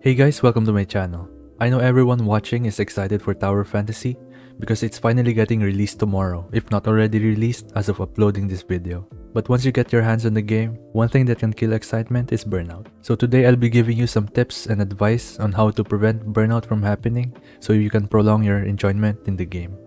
Hey guys, welcome to my channel. I know everyone watching is excited for Tower Fantasy because it's finally getting released tomorrow, if not already released as of uploading this video. But once you get your hands on the game, one thing that can kill excitement is burnout. So today I'll be giving you some tips and advice on how to prevent burnout from happening so you can prolong your enjoyment in the game.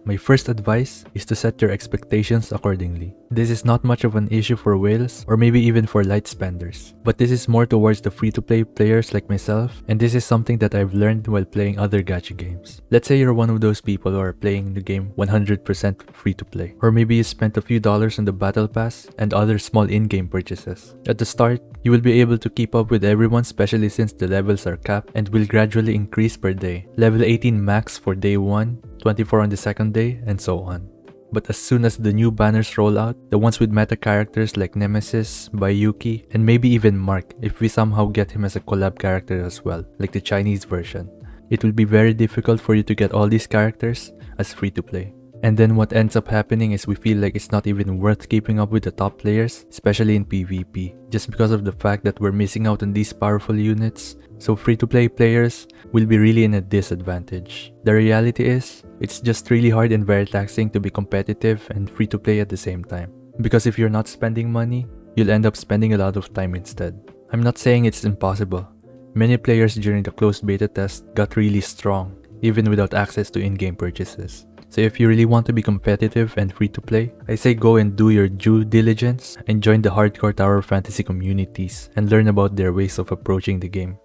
My first advice is to set your expectations accordingly. This is not much of an issue for whales or maybe even for light spenders, but this is more towards the free-to-play players like myself, and this is something that I've learned while playing other gacha games. Let's say you're one of those people who are playing the game 100% free-to-play, or maybe you spent a few dollars on the battle pass and other small in-game purchases. At the start, you will be able to keep up with everyone, especially since the levels are capped and will gradually increase per day. Level 18 max for day 1, 24 on the second day, and so on. But as soon as the new banners roll out, the ones with meta characters like Nemesis, Bayuki, and maybe even Mark if we somehow get him as a collab character as well, like the Chinese version, it will be very difficult for you to get all these characters as free to play. And then what ends up happening is we feel like it's not even worth keeping up with the top players, especially in PvP, just because of the fact that we're missing out on these powerful units. So free-to-play players will be really in a disadvantage. The reality is, it's just really hard and very taxing to be competitive and free-to-play at the same time. Because if you're not spending money, you'll end up spending a lot of time instead. I'm not saying it's impossible. Many players during the closed beta test got really strong, even without access to in-game purchases. So if you really want to be competitive and free to play, I say go and do your due diligence and join the hardcore Tower Fantasy communities and learn about their ways of approaching the game.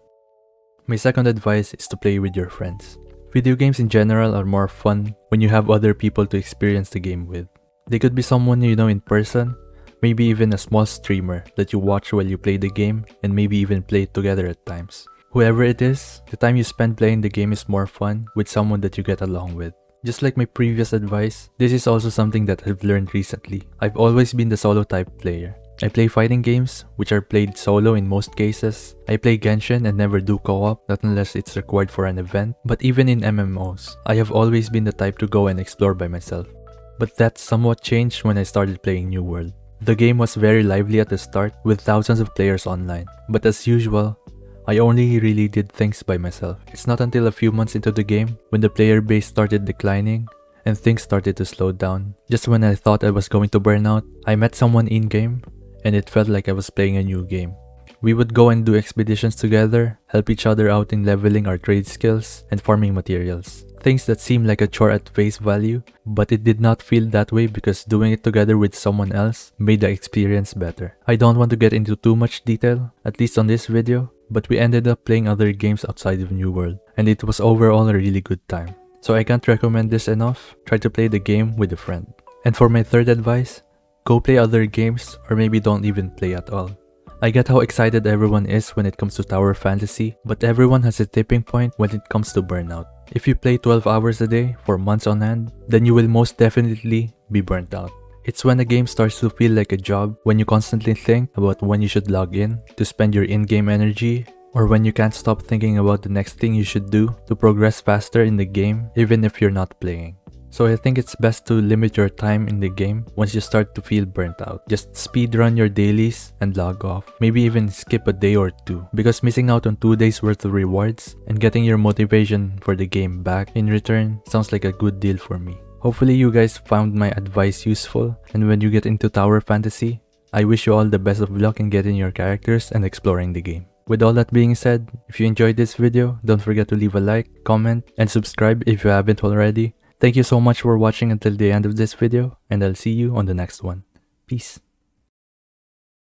My second advice is to play with your friends. Video games in general are more fun when you have other people to experience the game with. They could be someone you know in person, maybe even a small streamer that you watch while you play the game and maybe even play it together at times. Whoever it is, the time you spend playing the game is more fun with someone that you get along with. Just like my previous advice, this is also something that I've learned recently. I've always been the solo type player. I play fighting games, which are played solo in most cases. I play Genshin and never do co-op, not unless it's required for an event. But even in MMOs, I have always been the type to go and explore by myself. But that somewhat changed when I started playing New World. The game was very lively at the start, with thousands of players online. But as usual, I only really did things by myself. It's not until a few months into the game, when the player base started declining and things started to slow down, just when I thought I was going to burn out, I met someone in-game and it felt like I was playing a new game. We would go and do expeditions together, help each other out in leveling our trade skills and farming materials. Things that seem like a chore at face value, but it did not feel that way because doing it together with someone else made the experience better. I don't want to get into too much detail, at least on this video, but we ended up playing other games outside of New World, and it was overall a really good time. So I can't recommend this enough. Try to play the game with a friend. And for my third advice, go play other games or maybe don't even play at all. I get how excited everyone is when it comes to Tower Fantasy, but everyone has a tipping point when it comes to burnout. If you play 12 hours a day for months on end, then you will most definitely be burnt out. It's when a game starts to feel like a job, when you constantly think about when you should log in to spend your in-game energy, or when you can't stop thinking about the next thing you should do to progress faster in the game even if you're not playing. So I think it's best to limit your time in the game once you start to feel burnt out. Just speedrun your dailies and log off. Maybe even skip a day or two, because missing out on 2 days worth of rewards and getting your motivation for the game back in return sounds like a good deal for me. Hopefully you guys found my advice useful, and when you get into Tower Fantasy, I wish you all the best of luck in getting your characters and exploring the game. With all that being said, if you enjoyed this video, don't forget to leave a like, comment, and subscribe if you haven't already. Thank you so much for watching until the end of this video, and I'll see you on the next one. Peace.